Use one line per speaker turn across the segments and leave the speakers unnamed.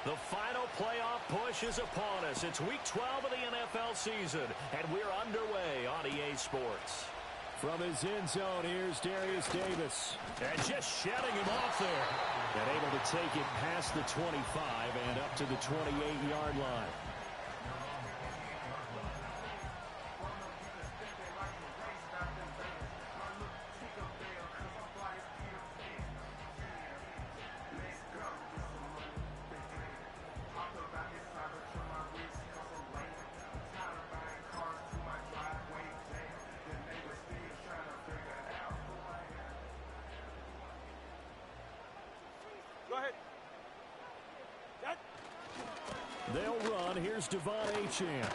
The final playoff push is upon us. It's Week 12 of the NFL season, and we're underway on EA Sports.
From his end zone, here's Darius Davis.
And just shutting him off there.
And able to take it past the 25 and up to the 28-yard line. They'll run. Here's Devon Achane.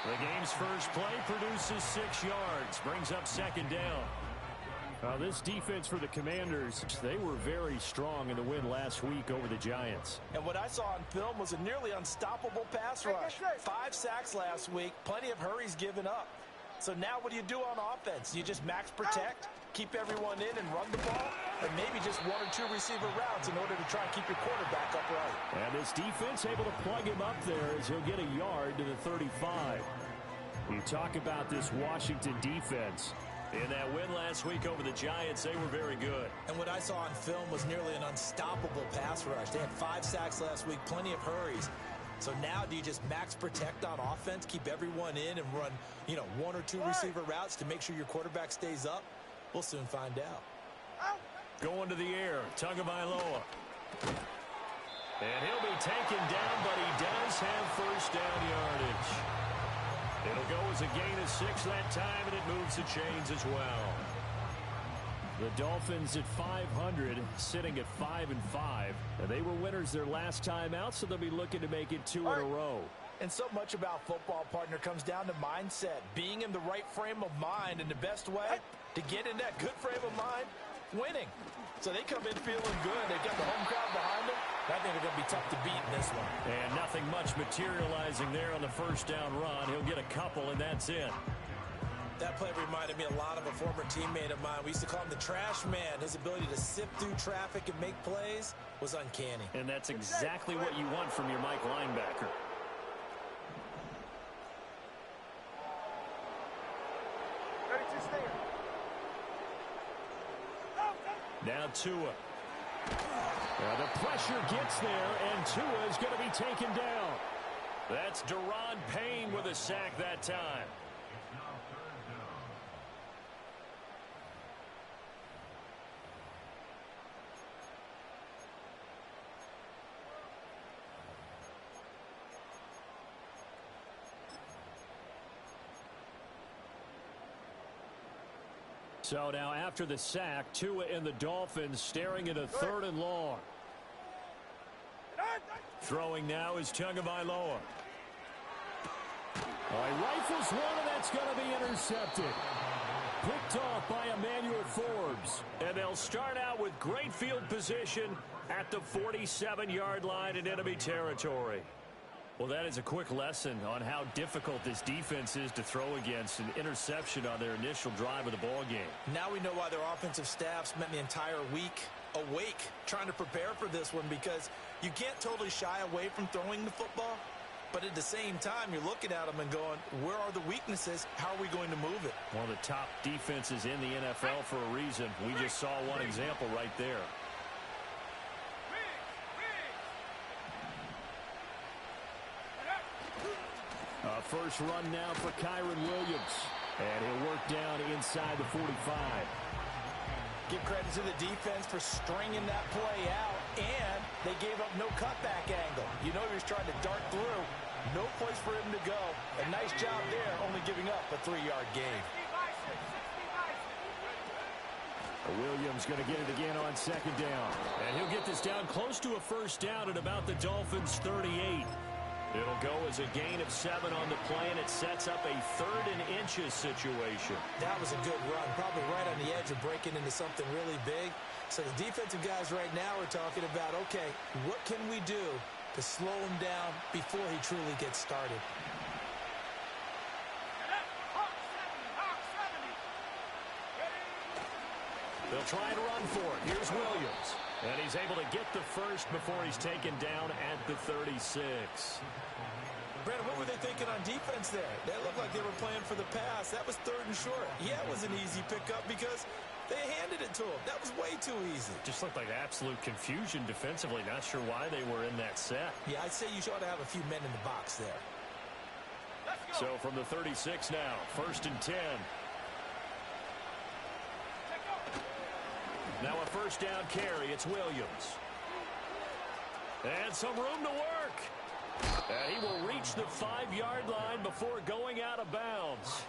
The game's first play produces 6 yards. Brings up second down.
This defense for the Commanders, they were very strong in the win last week over the Giants.
And what I saw on film was a nearly unstoppable pass rush. 5 sacks last week. Plenty of hurries given up. So now what do you do on offense? You just max protect, keep everyone in and run the ball, and maybe just 1 or 2 receiver routes in order to try and keep your quarterback upright.
And this defense able to plug him up there as he'll get a yard to the 35. You talk about this Washington defense.
In that win last week over the Giants, they were very good.
And what I saw on film was nearly an unstoppable pass rush. They had 5 sacks last week, plenty of hurries. So now do you just max protect on offense, keep everyone in and run, 1 or 2 receiver routes to make sure your quarterback stays up? We'll soon find out.
Going to the air, Tagovailoa. And he'll be taken down, but he does have first down yardage. It'll go as a gain of 6 that time, and it moves the chains as well.
The Dolphins at 500, sitting at 5-5. And they were winners their last time out, so they'll be looking to make it 2 in a row.
And so much about football, partner, comes down to mindset. Being in the right frame of mind, and the best way to get in that good frame of mind, winning. So they come in feeling good. They got the home crowd behind them. I think they're going to be tough to beat in this one.
And nothing much materializing there on the first down run. He'll get a couple, and that's it.
That play reminded me a lot of a former teammate of mine. We used to call him the trash man. His ability to sift through traffic and make plays was uncanny.
And that's exactly what you want from your Mike linebacker.
Ready to stand.
Now Tua.
The pressure gets there, and Tua is going to be taken down.
That's Daron Payne with a sack that time.
So now after the sack, Tua and the Dolphins staring at a 3rd and long.
Throwing now is Tagovailoa.
He rifles one, and that's going to be intercepted. Picked off by Emmanuel Forbes.
And they'll start out with great field position at the 47-yard line in enemy territory. Well, that is a quick lesson on how difficult this defense is to throw against. An interception on their initial drive of the ball game.
Now we know why their offensive staff spent the entire week awake trying to prepare for this one, because you can't totally shy away from throwing the football, but at the same time you're looking at them and going, where are the weaknesses? How are we going to move it?
One of the top defenses in the NFL for a reason. We just saw one example right there.
First run now for Kyren Williams. And he'll work down inside the 45.
Give credit to the defense for stringing that play out, and they gave up no cutback angle. You know he was trying to dart through. No place for him to go. A nice job there, only giving up a 3-yard gain.
Williams going to get it again on 2nd down.
And he'll get this down close to a first down at about the Dolphins' 38. It'll go as a gain of 7 on the play, and it sets up a 3rd and inches situation.
That was a good run, probably right on the edge of breaking into something really big. So the defensive guys right now are talking about, okay, what can we do to slow him down before he truly gets started?
They'll try and run for it. Here's Williams. And he's able to get the first before he's taken down at the 36.
Brandon, what were they thinking on defense there? They looked like they were playing for the pass. That was 3rd and short. Yeah, it was an easy pickup because they handed it to him. That was way too easy.
Just looked like absolute confusion defensively. Not sure why they were in that set.
Yeah, I'd say you ought to have a few men in the box there.
So from the 36 now, 1st and 10. Now a 1st down carry. It's Williams. And some room to work. And he will reach the 5-yard line before going out of bounds.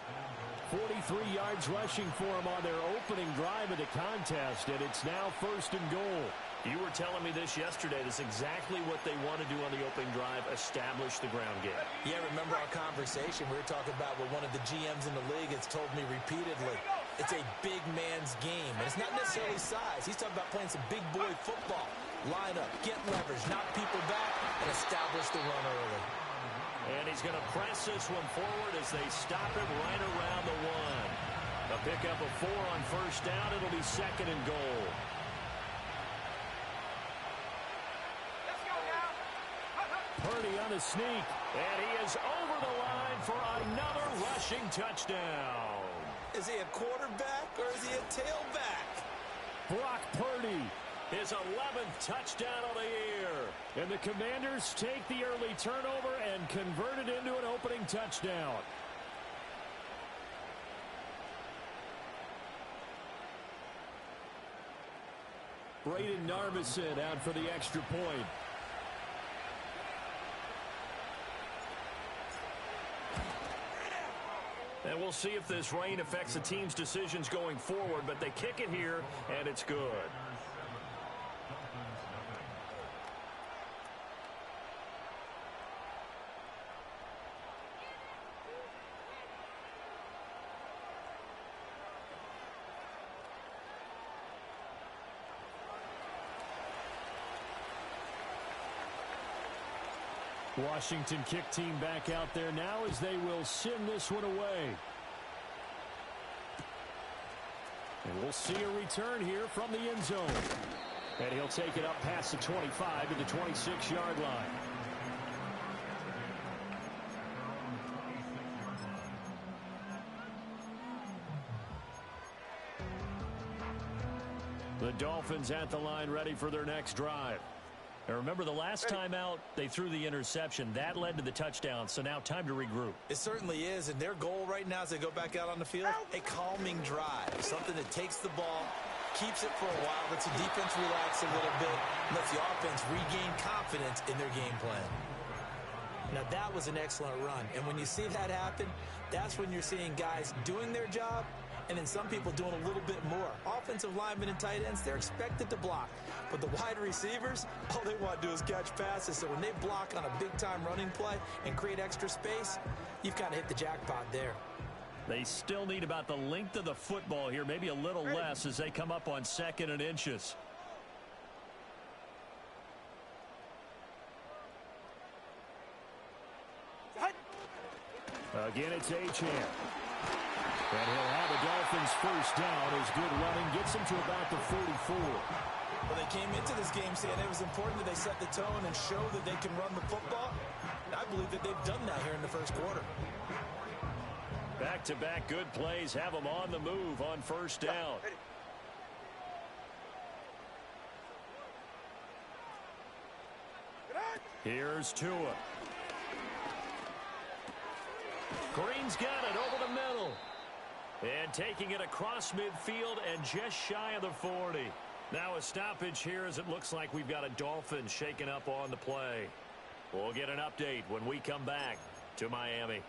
43 yards rushing for him on their opening drive of the contest, and it's now 1st and goal.
You were telling me this yesterday. This is exactly what they want to do on the opening drive, establish the ground game.
Yeah, remember our conversation? We were talking about what one of the GMs in the league has told me repeatedly. It's a big man's game, and it's not necessarily size. He's talking about playing some big boy football. Line up, get leverage, knock people back, and establish the run early.
And he's going to press this one forward as they stop him right around the 1. A pickup of 4 on 1st down. It'll be 2nd and goal.
Purdy on the sneak.
And he is over the line for another rushing touchdown.
Is he a quarterback or is he a tailback?
Brock Purdy.
His 11th touchdown of the year.
And the Commanders take the early turnover and convert it into an opening touchdown. Braden Narvison out for the extra point.
And we'll see if this rain affects the team's decisions going forward, but they kick it here, and it's good.
Washington kick team back out there now as they will send this one away. And we'll see a return here from the end zone. And he'll take it up past the 25 to the 26-yard line. The Dolphins at the line ready for their next drive. And remember, the last time out, they threw the interception. That led to the touchdown, so now time to regroup.
It certainly is, and their goal right now as they go back out on the field, a calming drive, something that takes the ball, keeps it for a while, lets the defense relax a little bit, lets the offense regain confidence in their game plan. Now, that was an excellent run, and when you see that happen, that's when you're seeing guys doing their job, and then some people doing a little bit more. Offensive linemen and tight ends, they're expected to block. But the wide receivers, all they want to do is catch passes. So when they block on a big-time running play and create extra space, you've kind of hit the jackpot there.
They still need about the length of the football here, maybe a little less as they come up on 2nd and inches.
Again, it's Achane. And he'll have a Dolphins first down as good running gets him to about the 44.
Well, they came into this game saying it was important that they set the tone and show that they can run the football. And I believe that they've done that here in the first quarter.
Back-to-back good plays have them on the move on 1st down.
Here's Tua.
Green's got it over the middle. And taking it across midfield and just shy of the 40. Now a stoppage here as it looks like we've got a Dolphin shaken up on the play. We'll get an update when we come back to Miami.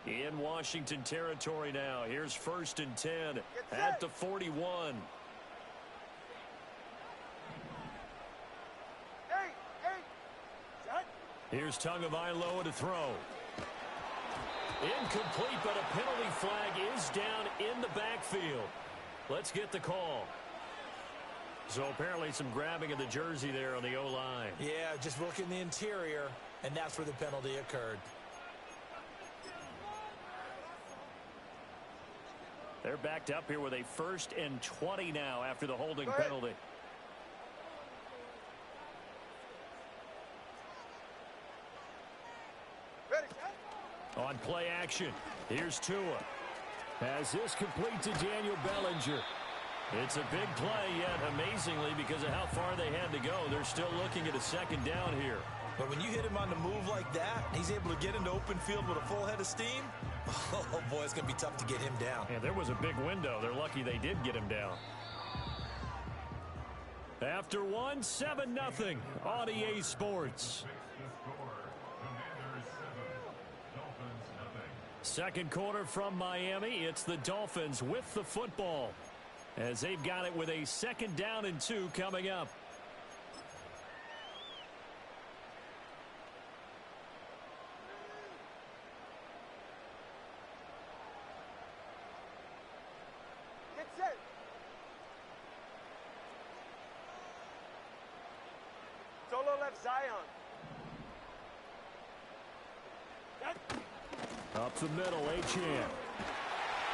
In Washington territory now. Here's 1st and 10 at the 41.
Here's Tagovailoa to throw.
Incomplete, but a penalty flag is down in the backfield. Let's get the call. So apparently some grabbing of the jersey there on the O-line.
Yeah, just look in the interior, and that's where the penalty occurred.
They're backed up here with a 1st and 20 now after the holding penalty. On play action, here's Tua. As this complete to Daniel Bellinger. It's a big play, yet amazingly, because of how far they had to go, they're still looking at a 2nd down here.
But when you hit him on the move like that, he's able to get into open field with a full head of steam. Oh, boy, it's going to be tough to get him down.
Yeah, there was a big window. They're lucky they did get him down. After 7-0 on EA Sports. 2nd quarter from Miami. It's the Dolphins with the football, as they've got it with a 2nd down and 2 coming up.
Get set. Solo left Zion.
Up the middle, Achane.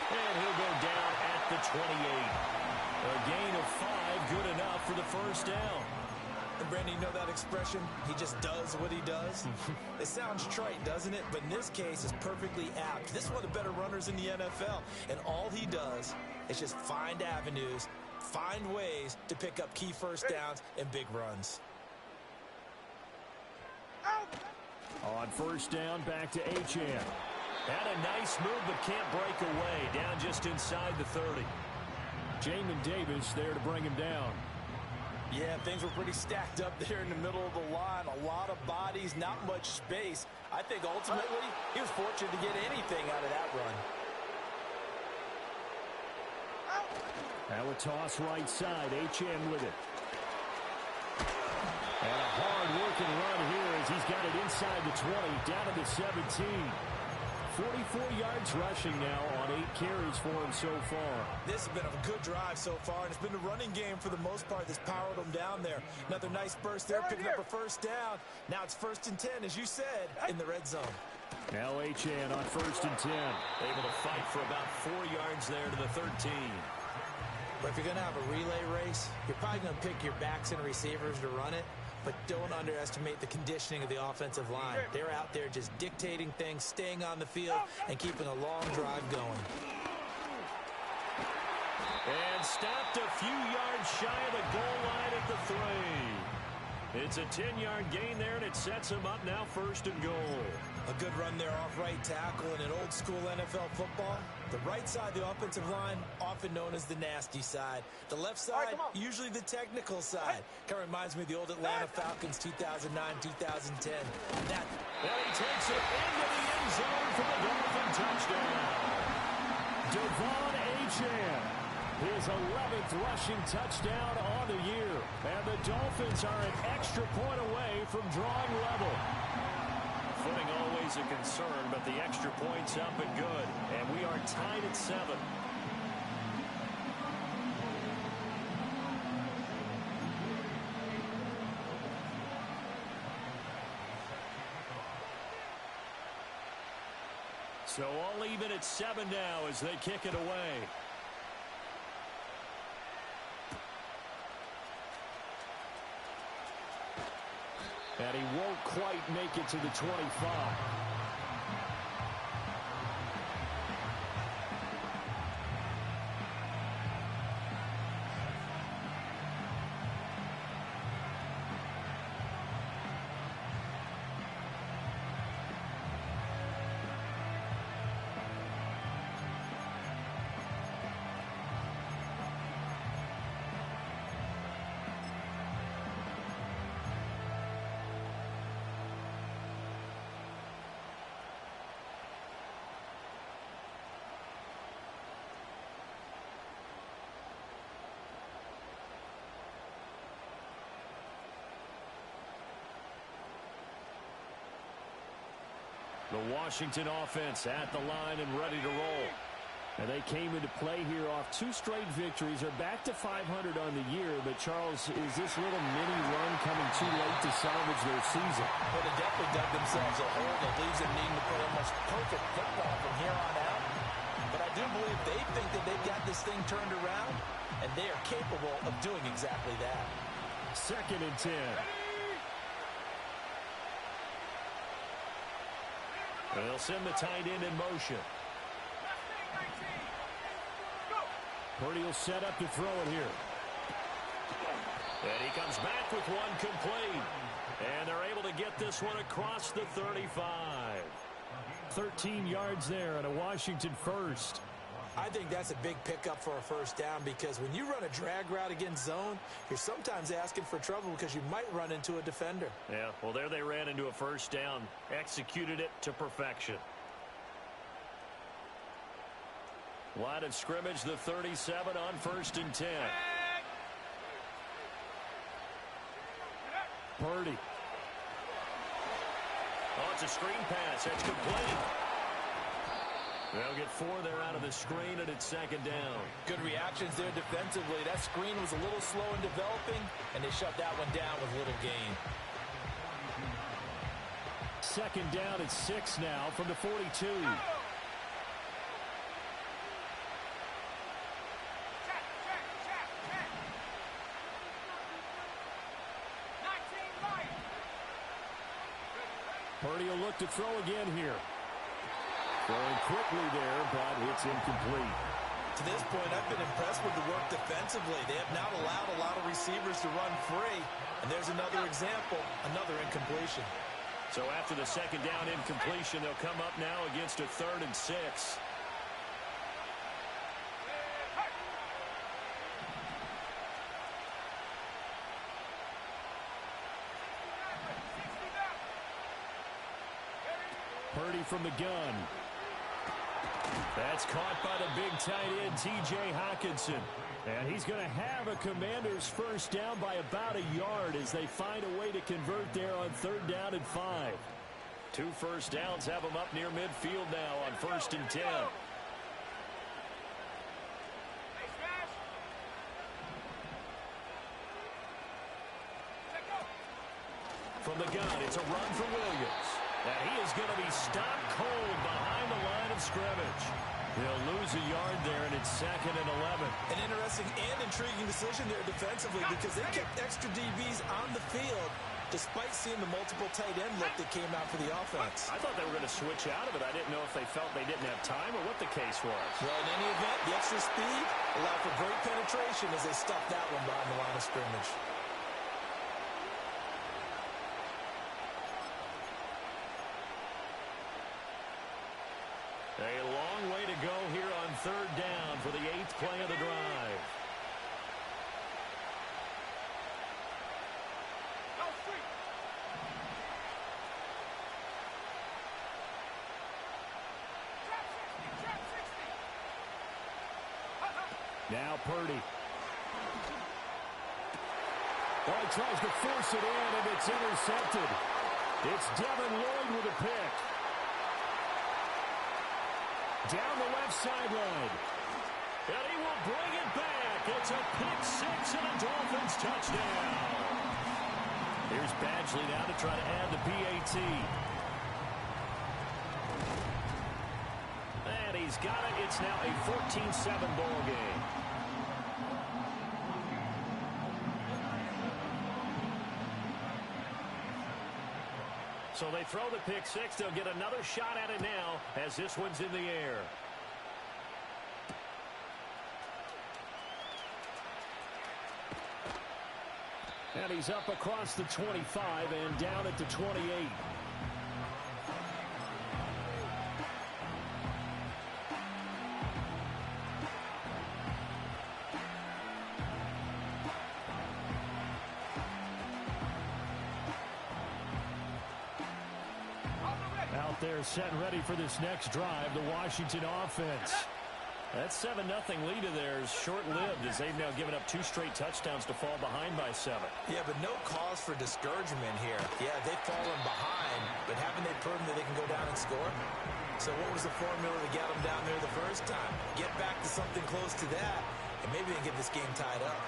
And he'll go down at the 28. A gain of 5, good enough for the 1st down.
And Brandon, you know that expression? He just does what he does? It sounds trite, doesn't it? But in this case, it's perfectly apt. This is one of the better runners in the NFL. And all he does is just find avenues, find ways to pick up key 1st downs and big runs.
On 1st down, back to Achane.
Had a nice move, but can't break away. Down just inside the 30.
Jamin Davis there to bring him down.
Yeah, things were pretty stacked up there in the middle of the line. A lot of bodies, not much space. I think ultimately he was fortunate to get anything out of that run.
Now a toss right side. Achane with it. And a hard-working run here as he's got it inside the 20, down to the 17. 44 yards rushing now on 8 carries for him so far.
This has been a good drive so far, and it's been the running game for the most part that's powered them down there. Another nice burst there, picking up a 1st down. Now it's 1st and 10, as you said, in the red zone.
Now Achane on 1st and 10.
Able to fight for about 4 yards there to the 13.
But if you're going to have a relay race, you're probably going to pick your backs and receivers to run it. But don't underestimate the conditioning of the offensive line. They're out there just dictating things, staying on the field, and keeping a long drive going.
And stopped a few yards shy of the goal line at the 3. It's a 10-yard gain there, and it sets him up now 1st and goal.
A good run there off right tackle in an old-school NFL football. The right side of the offensive line, often known as the nasty side. The left side, usually the technical side. Kind of reminds me of the old Atlanta Falcons 2009-2010.
And he takes it into the end zone for the Dolphin touchdown.
Devon Achane, his 11th rushing touchdown on the year. And the Dolphins are an extra point away from drawing level.
Footing always a concern, but the extra point's up and good. And we are tied at 7. So all even at 7 now as they kick it away.
And he won't quite make it to the 25.
The Washington offense at the line and ready to roll.
And they came into play here off 2 straight victories. They're back to 500 on the year. But, Charles, is this little mini run coming too late to salvage their season?
Well, they definitely dug themselves a hole that leaves them needing to play almost perfect football from here on out. But I do believe they think that they've got this thing turned around, and they are capable of doing exactly that.
2nd and 10.
And they'll send the tight end in motion.
Purdy will set up to throw it here.
And he comes back with one complete. And they're able to get this one across the 35.
13 yards there and a Washington first.
I think that's a big pickup for a first down because when you run a drag route against zone, you're sometimes asking for trouble because you might run into a defender.
Yeah, well, there they ran into a first down. Executed it to perfection. Line of scrimmage, the 37 on 1st and 10.
Purdy.
Oh, it's a screen pass. It's complete. They'll get 4 there out of the screen, and it's 2nd down.
Good reactions there defensively. That screen was a little slow in developing, and they shut that one down with little gain.
2nd down at 6 now from the 42. Purdy will look to throw again here. Throwing quickly there, but it's incomplete.
To this point, I've been impressed with the work defensively. They have not allowed a lot of receivers to run free. And there's another example, another incompletion.
So after the 2nd down incompletion, they'll come up now against a 3rd and 6.
Purdy from the gun.
That's caught by the big tight end, T.J. Hockenson.
And he's going to have a Commanders first down by about a yard as they find a way to convert there on 3rd down and 5.
2 first downs have them up near midfield now on 1st and 10. From the gun, it's a run for Williams. And he is going to be stopped cold behind the line of scrimmage. They'll lose a yard there, and it's 2nd and 11.
An interesting and intriguing decision there defensively because they kept extra DBs on the field despite seeing the multiple tight end look that came out for the offense.
I thought they were going to switch out of it. I didn't know if they felt they didn't have time or what the case was.
Well, in any event, the extra speed allowed for great penetration as they stuffed that one behind the line of scrimmage.
A long way to go here on 3rd down for the 8th play of the drive.
Now Purdy. Oh, he tries to force it in, and it's intercepted. It's Devin Lloyd with a pick. Down the left sideline.
And he will bring it back. It's a pick-6 and a Dolphins touchdown. Here's Badgley now to try to add the PAT. And he's got it. It's now a 14-7 ball game. So they throw the pick-6. They'll get another shot at it now as this one's in the air.
And he's up across the 25 and down at the 28. Out there set and ready for this next drive, the Washington offense.
That 7-0 lead of theirs short-lived as they've now given up 2 straight touchdowns to fall behind by 7.
Yeah, but no cause for discouragement here. Yeah, they've fallen behind, but haven't they proven that they can go down and score? So what was the formula to get them down there the first time? Get back to something close to that, and maybe they can get this game tied up.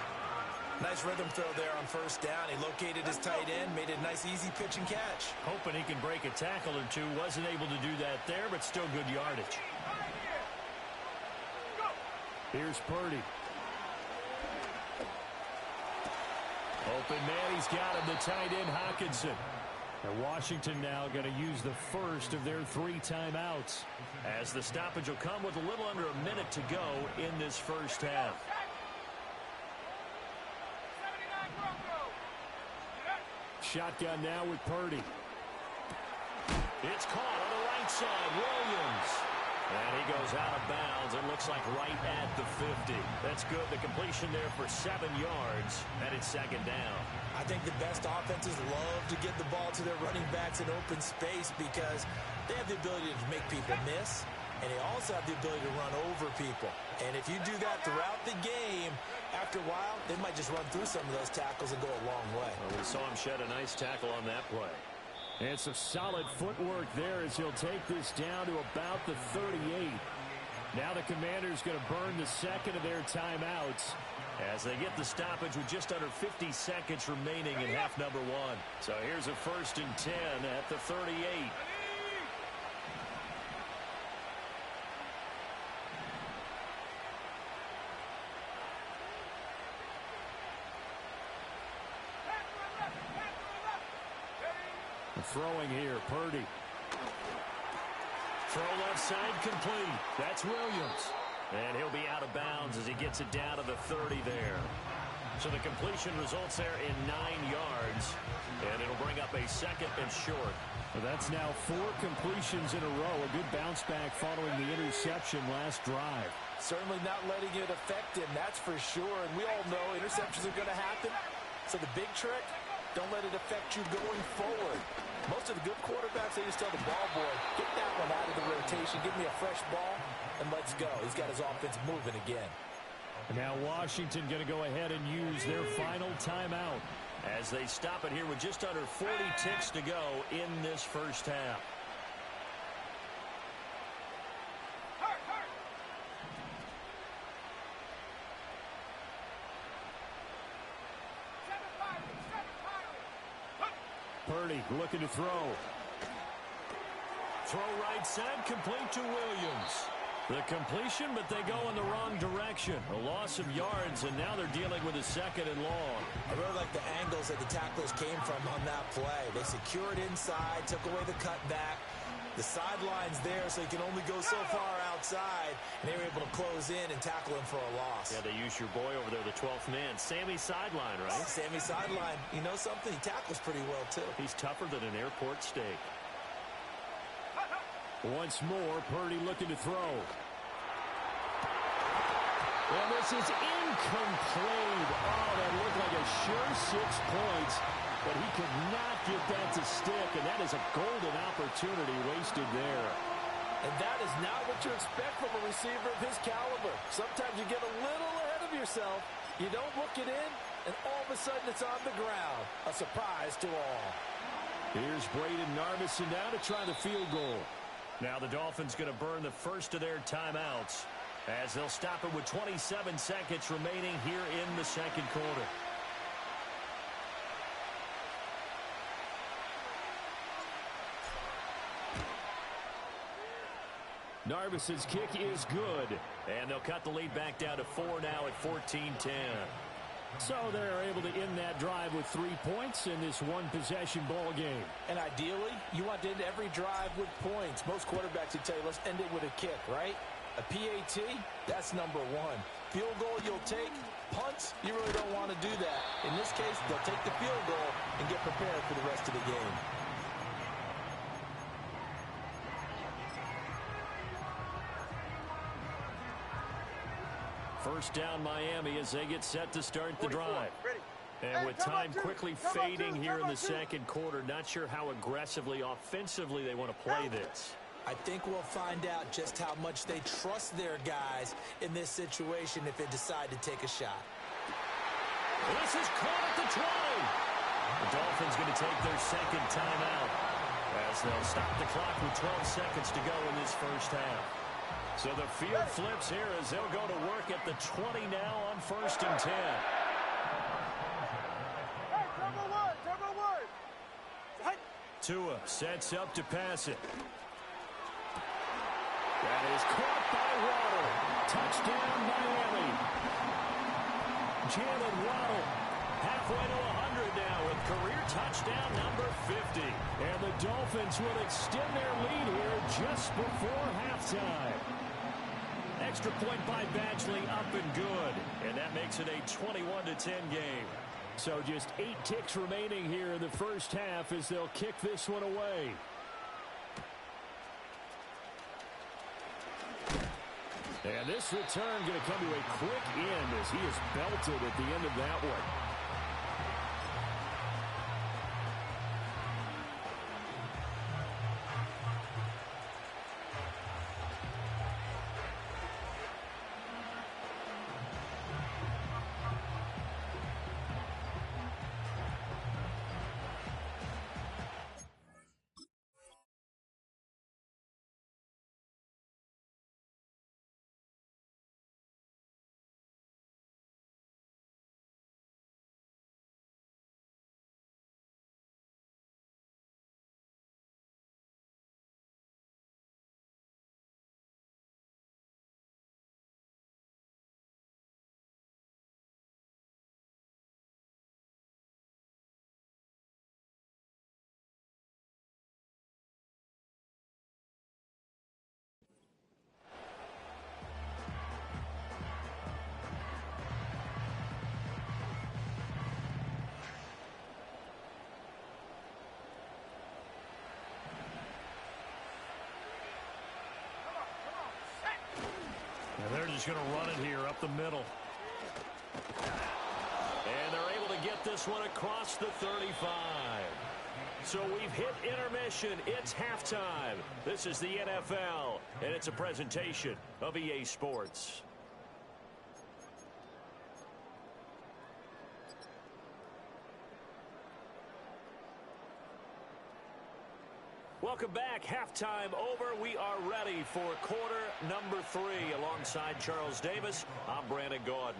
Nice rhythm throw there on 1st down. He located his tight end, made it a nice easy pitch and catch.
Hoping he can break a tackle or two. Wasn't able to do that there, but still good yardage.
Here's Purdy.
Open man, he's got him, the tight end, Hockenson.
And Washington now going to use the first of their 3 timeouts.
As the stoppage will come with a little under a minute to go in this first half.
Shotgun now with Purdy.
It's caught on the right side, Williams. And he goes out of bounds. It looks like right at the 50. That's good. The completion there for 7 yards, and it's second down.
I think the best offenses love to get the ball to their running backs in open space because they have the ability to make people miss, and they also have the ability to run over people. And if you do that throughout the game, after a while, they might just run through some of those tackles and go a long way.
Well, we saw him shed a nice tackle on that play.
And some solid footwork there as he'll take this down to about the 38. Now the Commanders going to burn the second of their timeouts
as they get the stoppage with just under 50 seconds remaining in half number 1. So here's a 1st and 10 at the 38.
Throwing here, Purdy.
Throw left side complete. That's Williams. And he'll be out of bounds as he gets it down to the 30 there. So the completion results there in 9 yards. And it'll bring up a 2nd and short.
Well, that's now 4 completions in a row. A good bounce back following the interception last drive.
Certainly not letting it affect him, that's for sure. And we all know interceptions are going to happen. So the big trick, don't let it affect you going forward. Most of the good quarterbacks, they just tell the ball boy, get that one out of the rotation, give me a fresh ball, and let's go. He's got his offense moving again.
And now Washington going to go ahead and use their final timeout
as they stop it here with just under 40 ticks to go in this first half.
Purdy looking to throw.
Throw right side, complete to Williams. The completion, but they go in the wrong direction. A loss of yards, and now they're dealing with a 2nd and long.
I really like the angles that the tacklers came from on that play. They secured inside, took away the cutback. The sideline's there, so he can only go so far outside, and they were able to close in and tackle him for a loss.
Yeah, they use your boy over there, the 12th man. Sammy sideline, right?
Sammy sideline. You know something? He tackles pretty well, too.
He's tougher than an airport steak.
Once more, Purdy looking to throw. And this is incomplete. Oh, that looked like a sure 6 points. But he could not get that to stick, and that is a golden opportunity wasted there.
And that is not what you expect from a receiver of his caliber. Sometimes you get a little ahead of yourself, you don't look it in, and all of a sudden it's on the ground. A surprise to all.
Here's Braden Narvison now to try the field goal.
Now the Dolphins going to burn the first of their timeouts as they'll stop it with 27 seconds remaining here in the second quarter.
Narvison's kick is good.
And they'll cut the lead back down to 4 now at 14-10.
So they're able to end that drive with 3 points in this one-possession ball game.
And ideally, you want to end every drive with points. Most quarterbacks would tell you, let's end it with a kick, right? A PAT, that's number 1. Field goal you'll take. Punts, you really don't want to do that. In this case, they'll take the field goal and get prepared for the rest of the game.
First down Miami as they get set to start the drive. And with time quickly fading here in the second quarter, not sure how aggressively, offensively they want to play this.
I think we'll find out just how much they trust their guys in this situation if they decide to take a shot.
This is caught at the 20. The Dolphins going to take their second timeout as they'll stop the clock with 12 seconds to go in this first half. So the field flips here as they'll go to work at the 20 now on 1st and 10.
Hey, turbo one.
Tua sets up to pass it. That is caught by Waddle. Touchdown, Miami. Jalen Waddle halfway to 100 now with career touchdown number 50.
And the Dolphins will extend their lead here just before halftime.
Extra point by Badgley, up and good. And that makes it a 21-10 game.
So just 8 ticks remaining here in the first half as they'll kick this one away. And this return going to come to a quick end as he is belted at the end of that one.
And they're just going to run it here up the middle. And they're able to get this one across the 35. So we've hit intermission. It's halftime. This is the NFL, and it's a presentation of EA Sports. Welcome back. Halftime over. We are ready for quarter number 3. Alongside Charles Davis, I'm Brandon Gaudin.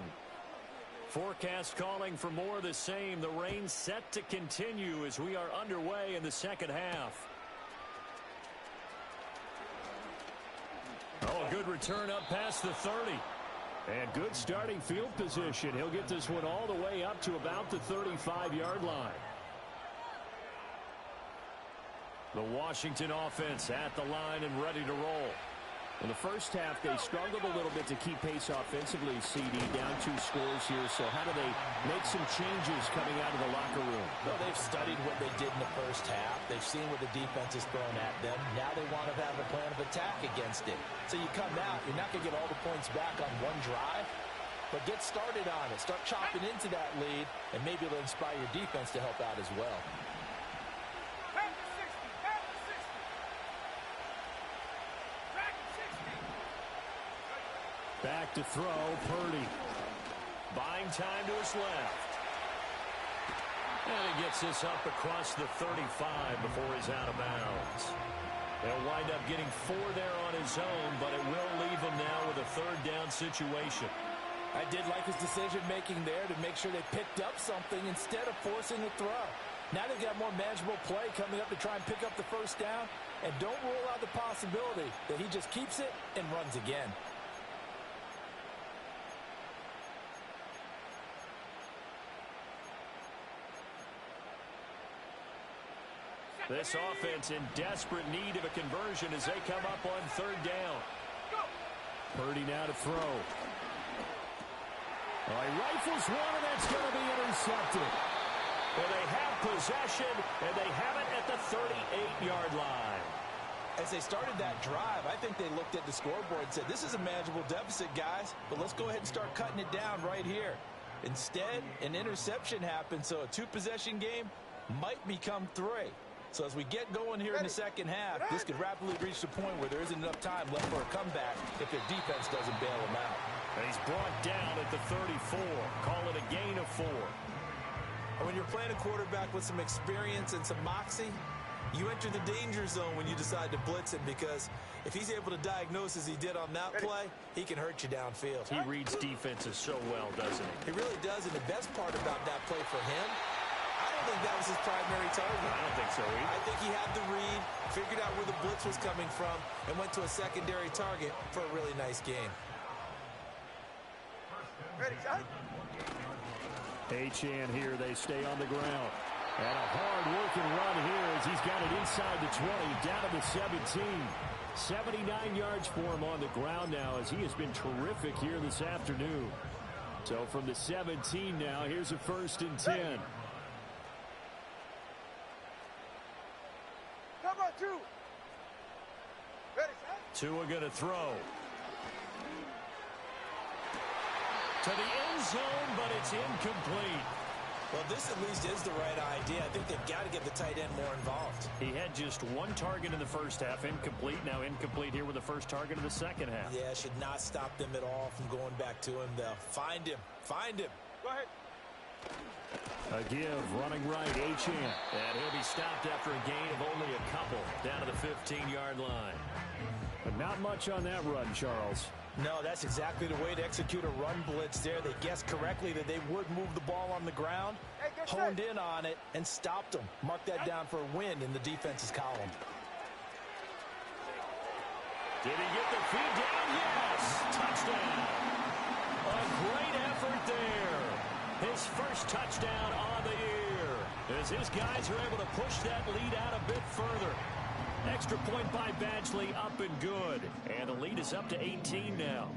Forecast calling for more of the same. The rain set to continue as we are underway in the second half. Oh, a good return up past the 30.
And good starting field position. He'll get this one all the way up to about the 35-yard line.
The Washington offense at the line and ready to roll.
In the first half, they struggled a little bit to keep pace offensively, CD, down 2 scores here. So how do they make some changes coming out of the locker room?
Well, they've studied what they did in the first half. They've seen what the defense is throwing at them. Now they want to have a plan of attack against it. So you come out, you're not going to get all the points back on one drive, but get started on it. Start chopping into that lead, and maybe it'll inspire your defense to help out as well.
Back to throw, Purdy.
Buying time to his left. And he gets this up across the 35 before he's out of bounds. They'll wind up getting 4 there on his own, but it will leave him now with a third down situation.
I did like his decision-making there to make sure they picked up something instead of forcing a throw. Now they've got more manageable play coming up to try and pick up the first down, and don't rule out the possibility that he just keeps it and runs again.
This offense in desperate need of a conversion as they come up on third down.
Purdy now to throw. Oh, he rifles one, and that's going to be intercepted.
Well, they have possession, and they have it at the 38-yard line.
As they started that drive, I think they looked at the scoreboard and said, this is a manageable deficit, guys, but let's go ahead and start cutting it down right here. Instead, an interception happened, so a 2-possession game might become 3. So as we get going here in the second half, this could rapidly reach the point where there isn't enough time left for a comeback if their defense doesn't bail them out.
And he's brought down at the 34. Call it a gain of 4.
And when you're playing a quarterback with some experience and some moxie, you enter the danger zone when you decide to blitz him, because if he's able to diagnose as he did on that play, he can hurt you downfield.
He reads defenses so well, doesn't he?
He really does, and the best part about that play for him, I don't think that was his primary target.
I don't think so either.
I think he had the read, figured out where the blitz was coming from, and went to a secondary target for a really nice game.
Ready, son?
Achane here, they stay on the ground. And a hard-working run here as he's got it inside the 20, down to the 17. 79 yards for him on the ground now as he has been terrific here this afternoon. So from the 17 now, here's a 1st and 10.
Come on, two. Ready, set.
Tua going to throw. To the end zone, but it's incomplete.
Well, this at least is the right idea. I think they've got to get the tight end more involved.
He had just one target in the first half, incomplete. Now incomplete here with the first target of the second half.
Yeah, should not stop them at all from going back to him. They'll find him. Find him.
Go ahead.
A give, running right, Achane. And he'll be stopped after a gain of only a couple, down to the 15-yard line.
But not much on that run, Charles.
No, that's exactly the way to execute a run blitz there. They guessed correctly that they would move the ball on the ground,
Hey, get
honed
set.
in on it, and stopped them. Mark that down for a win in the defense's column.
Did he get the feed down? Yes! Touchdown! A great effort there. His first touchdown on the year. As his guys are able to push that lead out a bit further. Extra point by Badgley, up and good. And the lead is up to 18 now.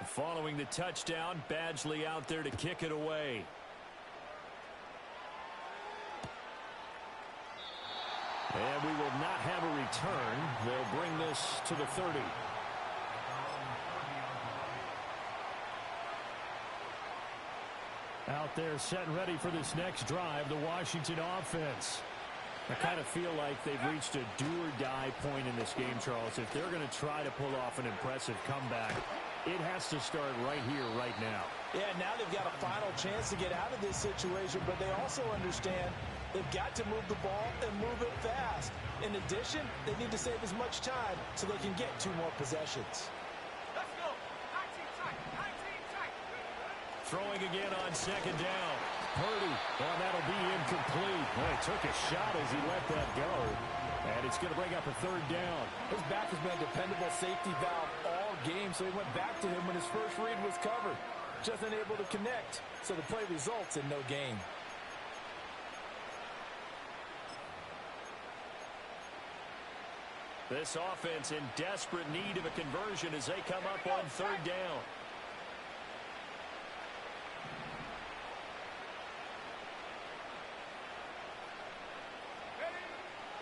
Following the touchdown, Badgley out there to kick it away. And we will not have a return. They'll bring this to the 30. Out there set and ready for this next drive, the Washington offense. I kind of feel like they've reached a do-or-die point in this game, Charles. If they're going to try to pull off an impressive comeback, it has to start right here, right now.
Yeah, now they've got a final chance to get out of this situation, but they also understand they've got to move the ball and move it fast. In addition, they need to save as much time so they can get 2 more possessions.
Let's go. 19 tight. 19 tight.
Throwing again on second down.
Purdy, well, that'll be incomplete. Well, he took a shot as he let that go. And it's going to bring up a 3rd down.
His back has been a dependable safety valve all game, so he went back to him when his first read was covered. Just unable to connect, so the play results in no gain.
This offense in desperate need of a conversion as they come up on 3rd down.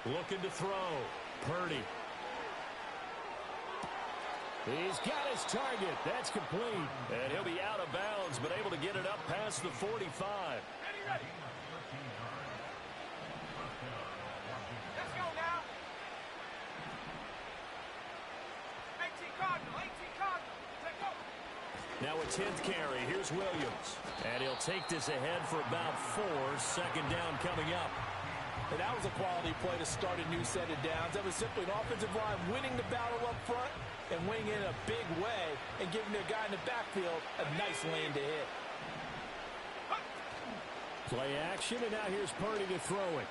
Looking to throw. Purdy.
He's got his target. That's complete.
And he'll be out of bounds, but able to get it up past the 45.
Ready, ready. Let's go now. 18 Cardinal. 18 Cardinal. Let's go.
Now a 10th carry. Here's Williams. And he'll take this ahead for about 4. 2nd down coming up.
And that was a quality play to start a new set of downs. That was simply an offensive line winning the battle up front and winning in a big way and giving their guy in the backfield a nice lane to hit.
Play action, and now here's Purdy to throw it.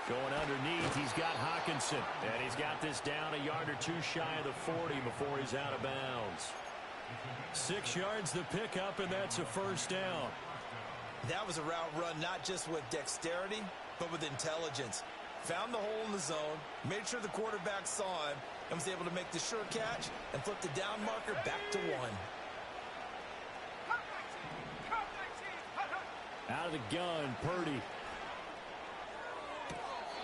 Going underneath, he's got Hawkinson. And he's got this down a yard or 2 shy of the 40 before he's out of bounds. 6 yards the pickup, and that's a 1st down.
That was a route run not just with dexterity, but with intelligence. Found the hole in the zone, made sure the quarterback saw him, and was able to make the sure catch and flip the down marker back to 1.
Come 19. Come 19.
Out of the gun, Purdy.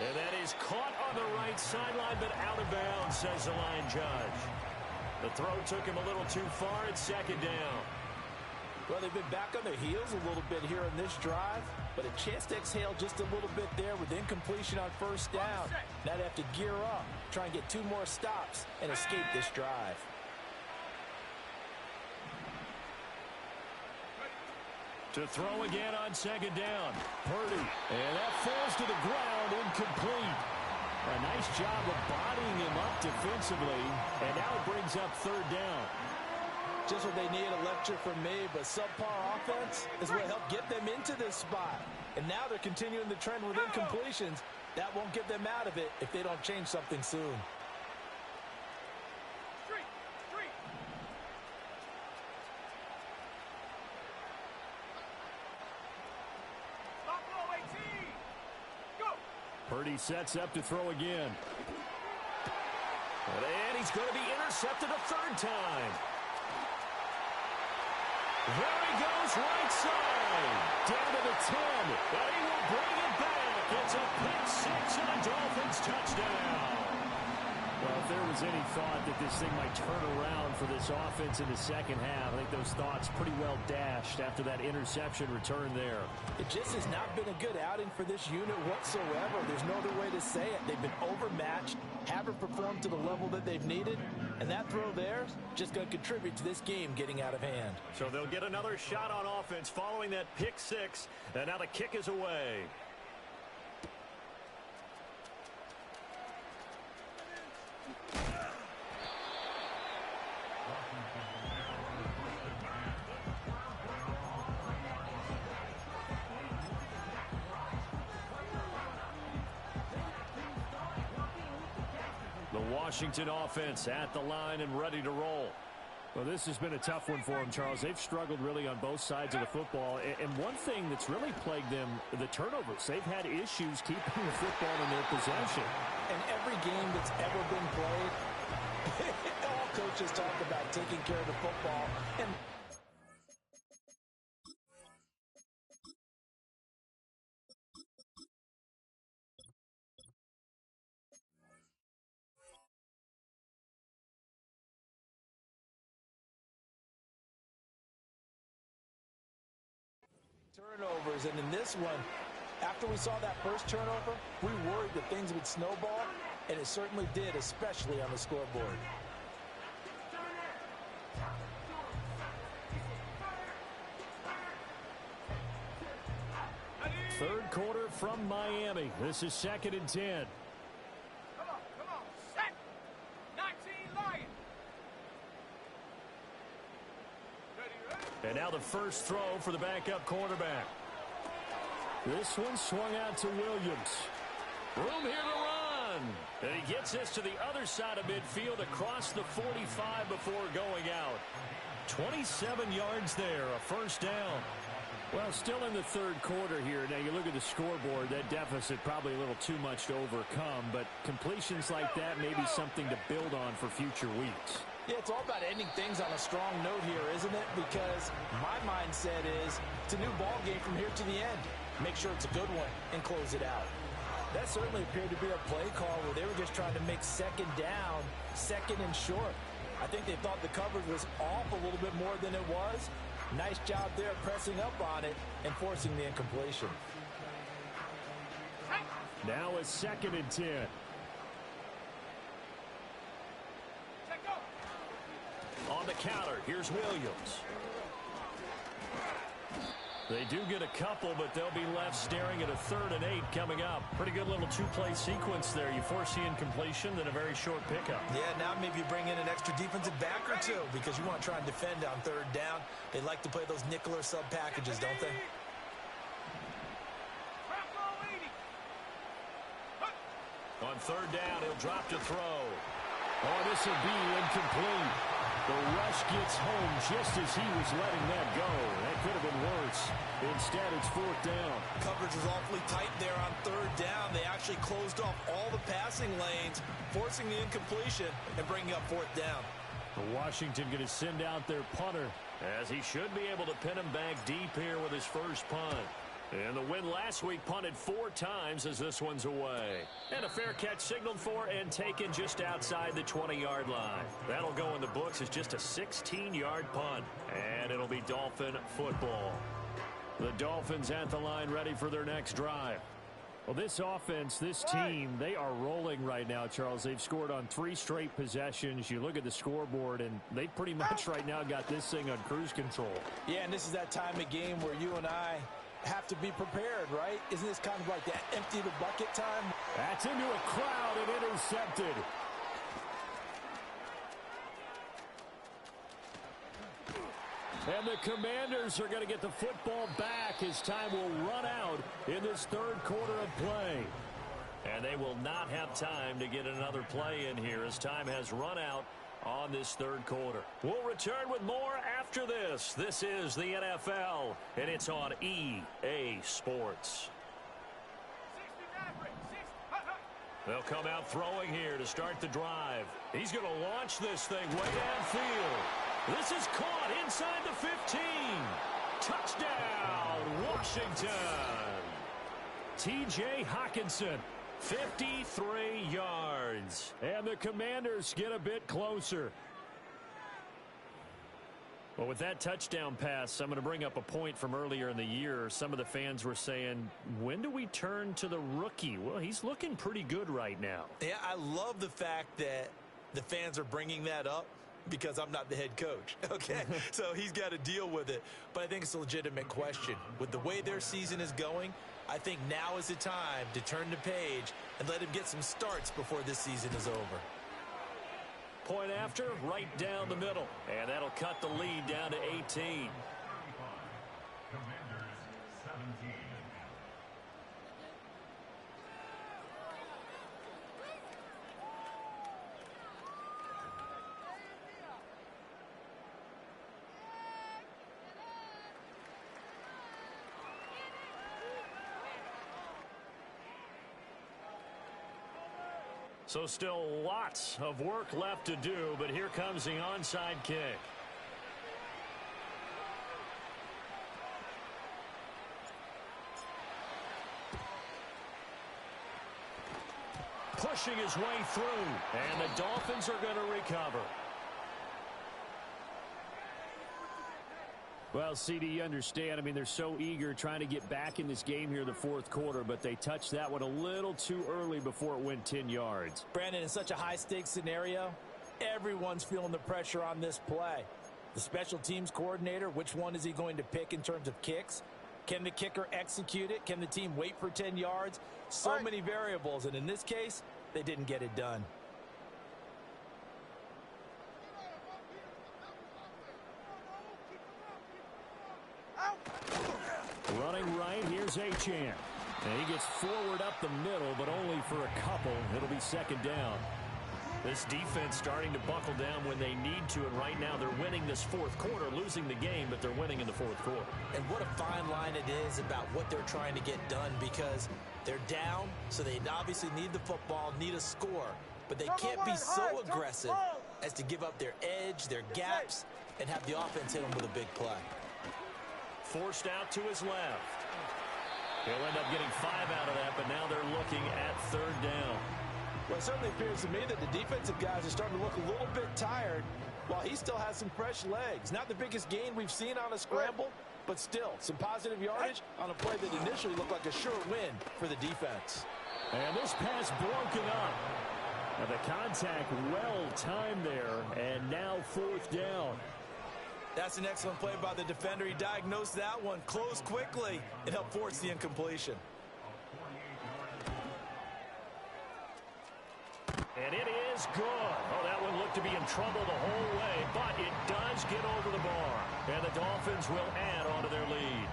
And that is caught on the right sideline, but out of bounds, says the line judge. The throw took him a little too far. It's 2nd down.
Well, they've been back on their heels a little bit here on this drive, but a chance to exhale just a little bit there with incompletion on 1st down. Now they have to gear up, try and get 2 more stops, and escape this drive.
To throw again on second down.
Purdy. And that falls to the ground, incomplete. A nice job of bodying him up defensively. And now it brings up third down.
Just what they need, a lecture from me, but subpar offense is what helped get them into this spot. And now they're continuing the trend with incompletions. That won't get them out of it if they don't change something soon.
Purdy sets up to throw again.
And he's going to be intercepted a third time. There he goes, right side. Down to the 10. And he will bring it back. It's a pick 6 and a Dolphins touchdown.
Well, if there was any thought that this thing might turn around for this offense in the second half, I think those thoughts pretty well dashed after that interception return there.
It just has not been a good outing for this unit whatsoever. There's no other way to say it. They've been overmatched, haven't performed to the level that they've needed, and that throw there is just going to contribute to this game getting out of hand.
So they'll get another shot on offense following that pick 6, and now the kick is away. The Washington offense at the line and ready to roll.
Well, this has been a tough one for them, Charles. They've struggled really on both sides of the football. And one thing that's really plagued them, the turnovers. They've had issues keeping the football in their possession.
And every game that's ever been played, all coaches talk about taking care of the football. And turnovers, and in this one, after we saw that first turnover, we worried that things would snowball, and it certainly did, especially on the scoreboard.
Third quarter from Miami. This is 2nd and 10.
Come on, set. 19 Lions. Ready.
And now the first throw for the backup quarterback. This one swung out to Williams.
Room here to run. And he gets this to the other side of midfield across the 45 before going out. 27 yards there, a first down.
Well, still in the third quarter here. Now, you look at the scoreboard, that deficit probably a little too much to overcome, but completions like that may be something to build on for future weeks.
Yeah, it's all about ending things on a strong note here, isn't it? Because my mindset is it's a new ball game from here to the end. Make sure it's a good one and close it out. That certainly appeared to be a play call where they were just trying to make second down, second and short. I think they thought the coverage was off a little bit more than it was. Nice job there pressing up on it and forcing the incompletion.
Now a 2nd and 10.
On the counter, here's Williams. They do get a couple, but they'll be left staring at a 3rd and 8 coming up. Pretty good little two-play sequence there. You force the incompletion, then a very short pickup.
Yeah, now maybe you bring in an extra defensive back or two because you want to try and defend on 3rd down. They like to play those nickel or sub packages, don't they?
On 3rd down, he'll drop to throw.
Oh, this will be incomplete. The rush gets home just as he was letting that go. That could have been worse. Instead, it's 4th down.
Coverage was awfully tight there on 3rd down. They actually closed off all the passing lanes, forcing the incompletion and bringing up 4th down.
Washington going to send out their punter.
As he should be able to pin him back deep here with his first punt. And the win last week punted 4 times as this one's away. And a fair catch signaled for and taken just outside the 20-yard line. That'll go in the books as just a 16-yard punt. And it'll be Dolphin football.
The Dolphins at the line ready for their next drive.
Well, this offense, this team, they are rolling right now, Charles. They've scored on 3 straight possessions. You look at the scoreboard, and they pretty much right now got this thing on cruise control.
Yeah, and this is that time of game where you and I have to be prepared, right? Isn't this kind of like that empty the bucket time?
That's into a crowd and intercepted. And the Commanders are going to get the football back as time will run out in this third quarter of play.
And they will not have time to get another play in here as time has run out on this third quarter. We'll return with more after this. This is the NFL, and it's on EA Sports. They'll come out throwing here to start the drive. He's going to launch this thing way downfield. This is caught inside the 15. Touchdown, Washington. T.J. Hockenson, 53 yards.
And the Commanders get a bit closer.
Well, with that touchdown pass, I'm going to bring up a point from earlier in the year. Some of the fans were saying, when do we turn to the rookie? Well, he's looking pretty good right now.
Yeah, I love the fact that the fans are bringing that up because I'm not the head coach, okay? So he's got to deal with it. But I think it's a legitimate question. With the way their season is going, I think now is the time to turn the page and let him get some starts before this season is over.
Point after, right down the middle. And that'll cut the lead down to 18. So still lots of work left to do, but here comes the onside kick. Pushing his way through, and the Dolphins are going to recover.
Well, CD, you understand. I mean, they're so eager trying to get back in this game here in the fourth quarter, but they touched that one a little too early before it went 10 yards.
Brandon, in such a high-stakes scenario, everyone's feeling the pressure on this play. The special teams coordinator, which one is he going to pick in terms of kicks? Can the kicker execute it? Can the team wait for 10 yards? So many variables, and in this case, they didn't get it done.
Running right, here's Achane. And he gets forward up the middle, but only for a couple. It'll be second down.
This defense starting to buckle down when they need to, and right now they're winning this fourth quarter, losing the game, but they're winning in the fourth quarter.
And what a fine line it is about what they're trying to get done, because they're down, so they obviously need the football, need a score, but they can't be so aggressive as to give up their edge, their gaps, and have the offense hit them with a big play.
Forced out to his left. He'll end up getting 5 out of that, but now they're looking at third down.
Well, it certainly appears to me that the defensive guys are starting to look a little bit tired while he still has some fresh legs. Not the biggest gain we've seen on a scramble, but still some positive yardage on a play that initially looked like a sure win for the defense.
And this pass broken up. And the contact well timed there, and now fourth down.
That's an excellent play by the defender. He diagnosed that one, closed quickly, and helped force the incompletion.
And it is good. Oh, that one looked to be in trouble the whole way, but it does get over the bar. And the Dolphins will add on to their lead.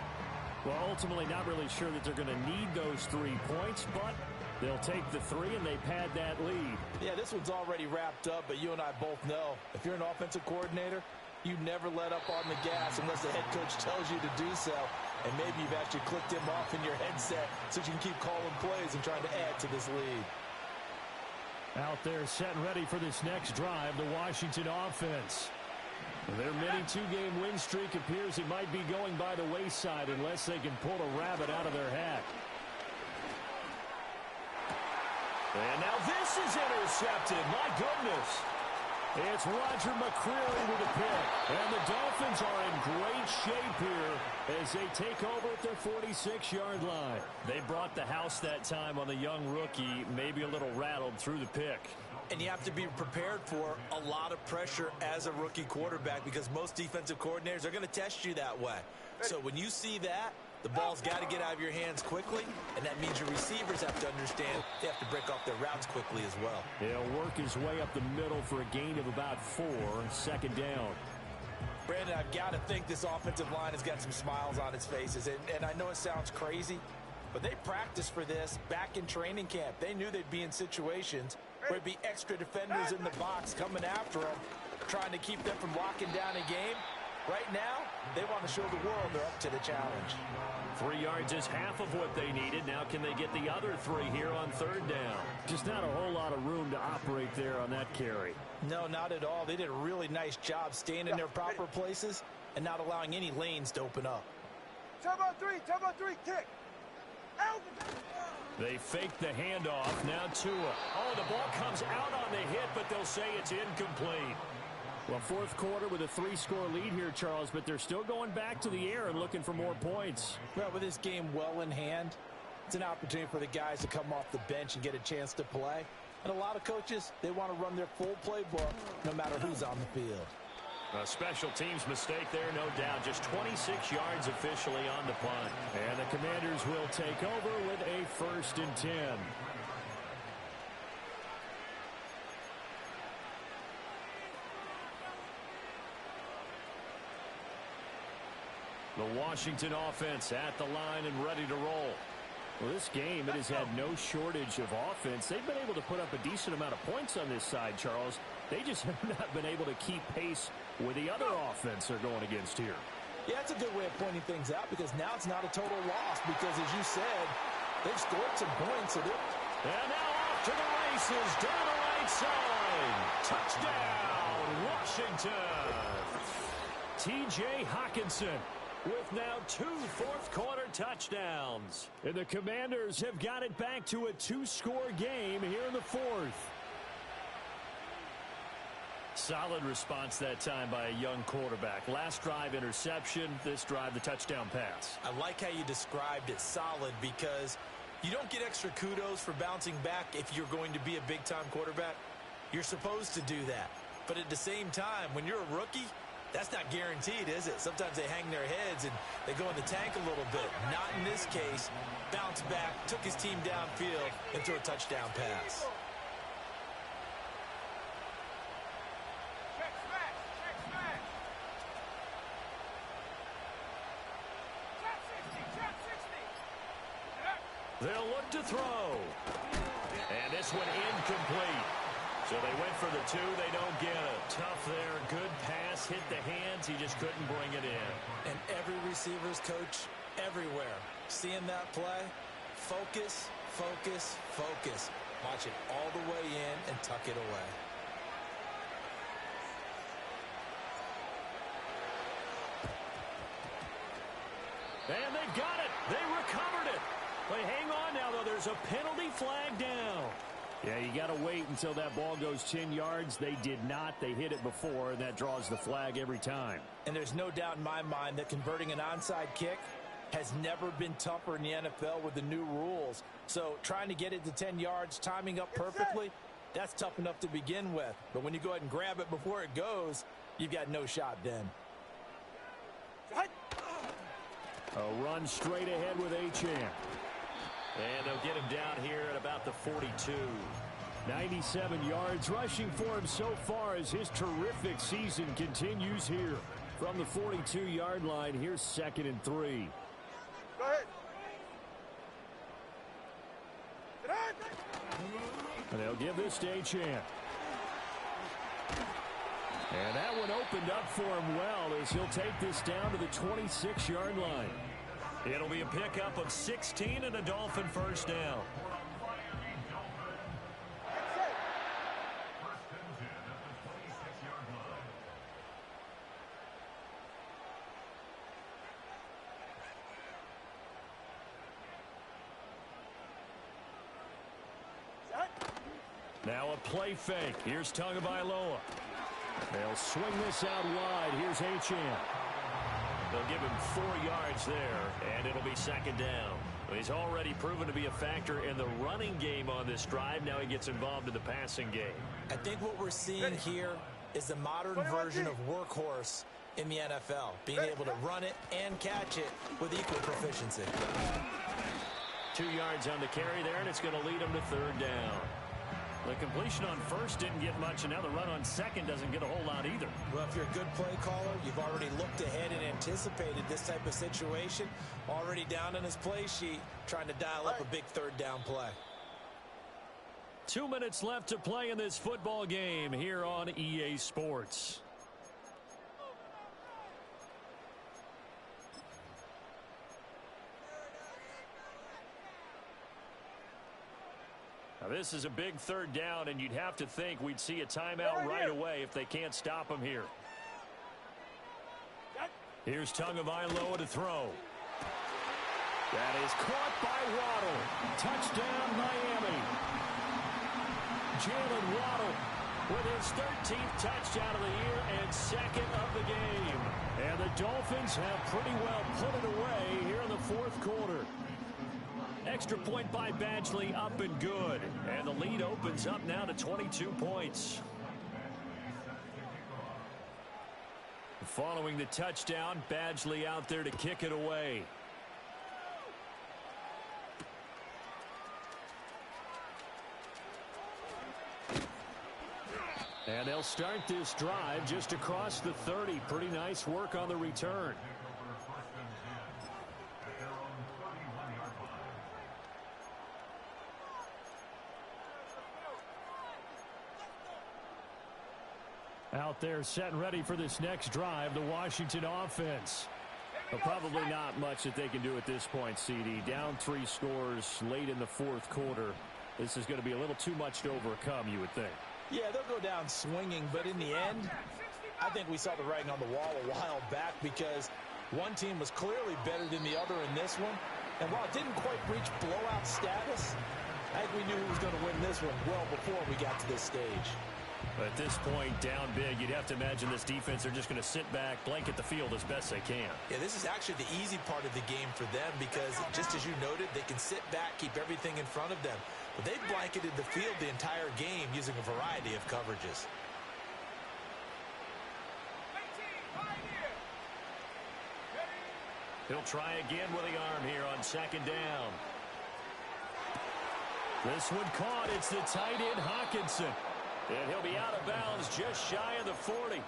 Well, ultimately not really sure that they're going to need those 3 points, but they'll take the 3 and they pad that lead.
Yeah, this one's already wrapped up, but you and I both know if you're an offensive coordinator, you never let up on the gas unless the head coach tells you to do so. And maybe you've actually clicked him off in your headset so you can keep calling plays and trying to add to this lead.
Out there set and ready for this next drive, the Washington offense. Their mini 2-game win streak appears it might be going by the wayside unless they can pull a rabbit out of their hat.
And now this is intercepted. My goodness.
It's Roger McCreary with a pick. And the Dolphins are in great shape here as they take over at their 46-yard line.
They brought the house that time on the young rookie, maybe a little rattled through the pick.
And you have to be prepared for a lot of pressure as a rookie quarterback because most defensive coordinators are going to test you that way. So when you see that, the ball's got to get out of your hands quickly, and that means your receivers have to understand they have to break off their routes quickly as well.
He'll work his way up the middle for a gain of about 4, second down.
Brandon, I've got to think this offensive line has got some smiles on its faces, and I know it sounds crazy, but they practiced for this back in training camp. They knew they'd be in situations where there'd be extra defenders in the box coming after them, trying to keep them from locking down a game. Right now, they want to show the world they're up to the challenge.
3 yards is half of what they needed. Now can they get the other 3 here on third down?
Just not a whole lot of room to operate there on that carry.
No, not at all. They did a really nice job staying in their proper places and not allowing any lanes to open up.
Turbo 3, kick. Out.
They fake the handoff. Now Tua. Oh, the ball comes out on the hit, but they'll say it's incomplete.
Well, fourth quarter with a 3-score lead here, Charles, but they're still going back to the air and looking for more points.
Well, with this game well in hand, it's an opportunity for the guys to come off the bench and get a chance to play. And a lot of coaches, they want to run their full playbook no matter who's on the field.
A special teams mistake there, no doubt. Just 26 yards officially on the punt.
And the Commanders will take over with a 1st and 10.
The Washington offense at the line and ready to roll.
Well, this game, it has had no shortage of offense. They've been able to put up a decent amount of points on this side, Charles. They just have not been able to keep pace with the other offense they're going against here.
Yeah, that's a good way of pointing things out because now it's not a total loss because, as you said, they've scored some points. And
now off to the races down the right side. Touchdown, Washington. T.J. Hockenson with now 2 fourth-quarter touchdowns.
And the Commanders have got it back to a 2-score game here in the 4th.
Solid response that time by a young quarterback. Last drive interception, this drive the touchdown pass.
I like how you described it, solid, because you don't get extra kudos for bouncing back if you're going to be a big-time quarterback. You're supposed to do that. But at the same time, when you're a rookie, that's not guaranteed, is it? Sometimes they hang their heads and they go in the tank a little bit. Not in this case. Bounced back, took his team downfield, and threw a touchdown pass.
Check smash. Trap 60.
They'll look to throw. And this one incomplete. So they went for the 2. They don't get it. Tough there. Good pass. Hit the hands. He just couldn't bring it in.
And every receiver's coach everywhere. Seeing that play, focus, focus, focus. Watch it all the way in and tuck it away.
And they've got it. They recovered it. But hang on now, though. There's a penalty flag down.
Yeah, you got to wait until that ball goes 10 yards. They did not. They hit it before, and that draws the flag every time.
And there's no doubt in my mind that converting an onside kick has never been tougher in the NFL with the new rules. So trying to get it to 10 yards, timing up perfectly, that's tough enough to begin with. But when you go ahead and grab it before it goes, you've got no shot then.
A run straight ahead with Achane.
And they'll get him down here at about the 42.
97 yards rushing for him so far as his terrific season continues here. From the 42-yard line, here's 2nd and 3.
Go ahead.
And they'll give this to Achane. And that one opened up for him well as he'll take this down to the 26-yard line.
It'll be a pickup of 16 and a Dolphin first down. Now a play fake. Here's Tagovailoa.
They'll swing this out wide. Here's Achane.
They'll give him 4 yards there, and it'll be second down. He's already proven to be a factor in the running game on this drive. Now he gets involved in the passing game.
I think what we're seeing here is the modern version of workhorse in the NFL, being able to run it and catch it with equal proficiency.
2 yards on the carry there, and it's going to lead him to third down. The completion on first didn't get much, and now the run on second doesn't get a whole lot either.
Well, if you're a good play caller, you've already looked ahead and anticipated this type of situation. Already down on his play sheet, trying to dial up a big third down play.
2 minutes left to play in this football game here on EA Sports. Now, this is a big third down, and you'd have to think we'd see a timeout right away if they can't stop him here. Here's Tagovailoa to throw. That is caught by Waddle. Touchdown, Miami. Jalen Waddle with his 13th touchdown of the year and second of the game. And the Dolphins have pretty well put it away here in the fourth quarter. Extra point by Badgley, up and good. And the lead opens up now to 22 points. Following the touchdown, Badgley out there to kick it away. And they'll start this drive just across the 30. Pretty nice work on the return. Out there set and ready for this next drive, the Washington offense. Well, probably not much that they can do at this point, CD. Down 3 scores late in the fourth quarter. This is going to be a little too much to overcome, you would think.
Yeah, they'll go down swinging, but in the end, I think we saw the writing on the wall a while back because one team was clearly better than the other in this one. And while it didn't quite reach blowout status, I think we knew who was going to win this one well before we got to this stage.
But at this point, down big, you'd have to imagine this defense are just going to sit back, blanket the field as best they can.
Yeah, this is actually the easy part of the game for them because, just as you noted, they can sit back, keep everything in front of them. But they've blanketed the field the entire game using a variety of coverages.
He'll try again with the arm here on second down. This one caught. It's the tight end, Hawkinson. And he'll be out of bounds just shy of the 40.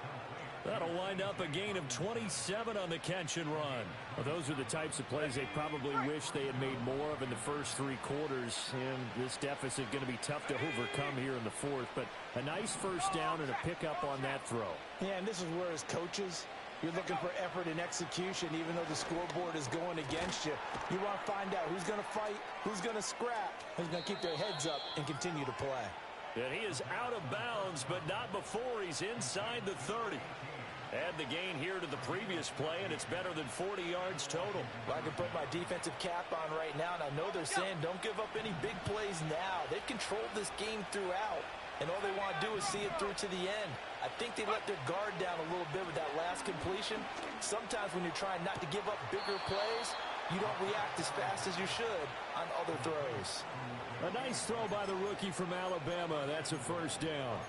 That'll wind up a gain of 27 on the catch and run. Well, those are the types of plays they probably wish they had made more of in the first 3 quarters. And this deficit going to be tough to overcome here in the fourth. But a nice first down and a pickup on that throw.
Yeah, and this is where as coaches, you're looking for effort and execution even though the scoreboard is going against you. You want to find out who's going to fight, who's going to scrap, who's going to keep their heads up and continue to play.
And he is out of bounds, but not before he's inside the 30. Add the gain here to the previous play, and it's better than 40 yards total.
Well, I can put my defensive cap on right now, and I know they're saying don't give up any big plays now. They've controlled this game throughout, and all they want to do is see it through to the end. I think they let their guard down a little bit with that last completion. Sometimes when you're trying not to give up bigger plays, you don't react as fast as you should on other throws.
A nice throw by the rookie from Alabama. That's a first down.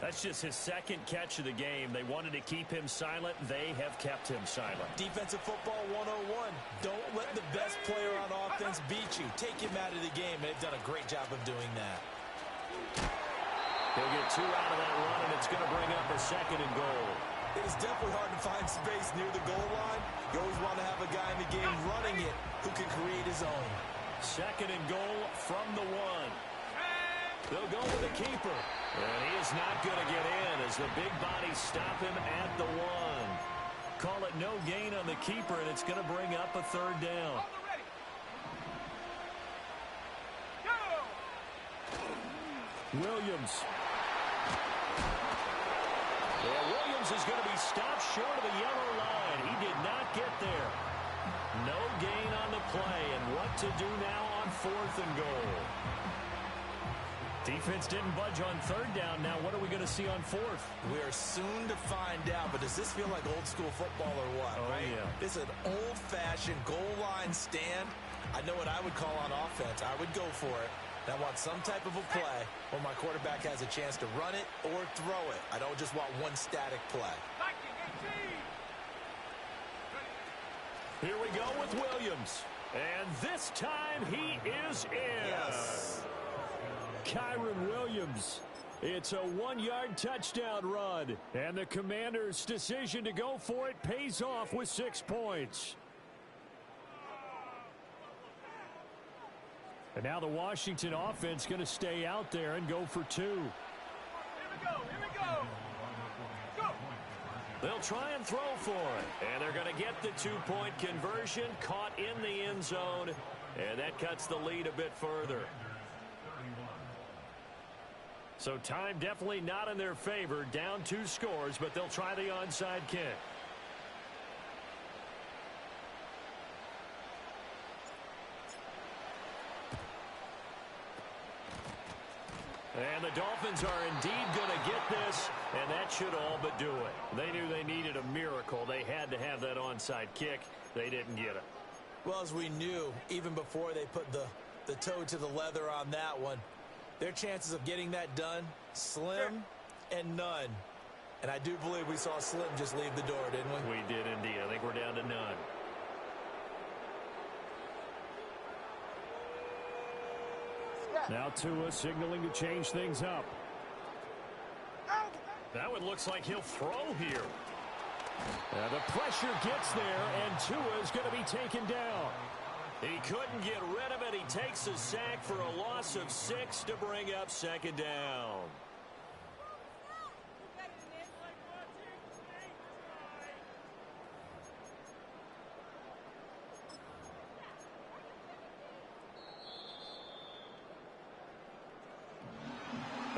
That's just his second catch of the game. They wanted to keep him silent. They have kept him silent.
Defensive football 101. Don't let the best player on offense beat you. Take him out of the game. They've done a great job of doing that.
He'll get 2 out of that run, and it's going to bring up a second and goal.
It is definitely hard to find space near the goal line. You always want to have a guy in the game running it who can create his own.
Second and goal from the 1. They'll go with the keeper. And he is not going to get in as the big bodies stop him at the 1. Call it no gain on the keeper, and it's going to bring up a third down.
Williams.
Yeah, Williams is going to be stopped short of the yellow line. He did not get there. No gain on the play, and what to do now on 4th and goal. Defense didn't budge on third down. Now what are we going to see on fourth?
We are soon to find out, but does this feel like old school football or what?
Oh,
right?
yeah.
This is an old-fashioned goal line stand. I know what I would call on offense. I would go for it. I want some type of a play where my quarterback has a chance to run it or throw it. I don't just want one static play.
Here we go with Williams. And this time he is in.
Yes.
Kyron Williams. It's a 1-yard touchdown run. And the Commanders' decision to go for it pays off with 6 points. And now the Washington offense going to stay out there and go for 2.
Here we go. Go.
They'll try and throw for it. And they're going to get the 2-point conversion, caught in the end zone. And that cuts the lead a bit further. So time definitely not in their favor. Down 2 scores, but they'll try the onside kick. And the Dolphins are indeed going to get this, and that should all but do it. They knew they needed a miracle. They had to have that onside kick. They didn't get it.
Well, as we knew, even before they put the toe to the leather on that one, their chances of getting that done, slim and none. And I do believe we saw Slim just leave the door, didn't we?
We did indeed. I think we're down to none.
Now Tua signaling to change things up.
That one looks like he'll throw here.
The pressure gets there, and Tua's going to be taken down.
He couldn't get rid of it. He takes a sack for a loss of 6 to bring up 2nd down.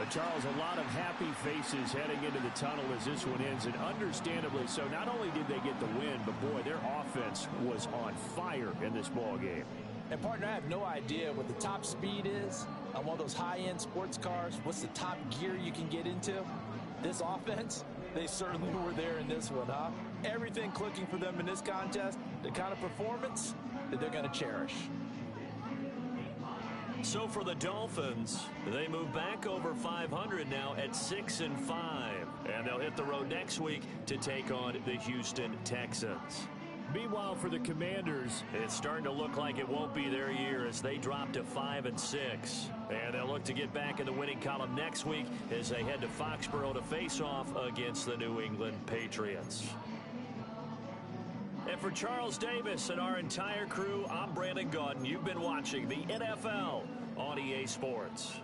Charles, a lot of happy faces heading into the tunnel as this one ends, and understandably so. Not only did they get the win, but boy, their offense was on fire in this ball game.
And partner, I have no idea what the top speed is on one of those high-end sports cars. What's the top gear you can get into? This offense, they certainly were there in this one, huh? Everything clicking for them in this contest, the kind of performance that they're going to cherish.
So for the Dolphins, they move back over 500 now at 6-5. And they'll hit the road next week to take on the Houston Texans.
Meanwhile, for the Commanders,
it's starting to look like it won't be their year as they drop to 5-6. And they'll look to get back in the winning column next week as they head to Foxborough to face off against the New England Patriots. And for Charles Davis and our entire crew, I'm Brandon Gaudin. You've been watching the NFL on EA Sports.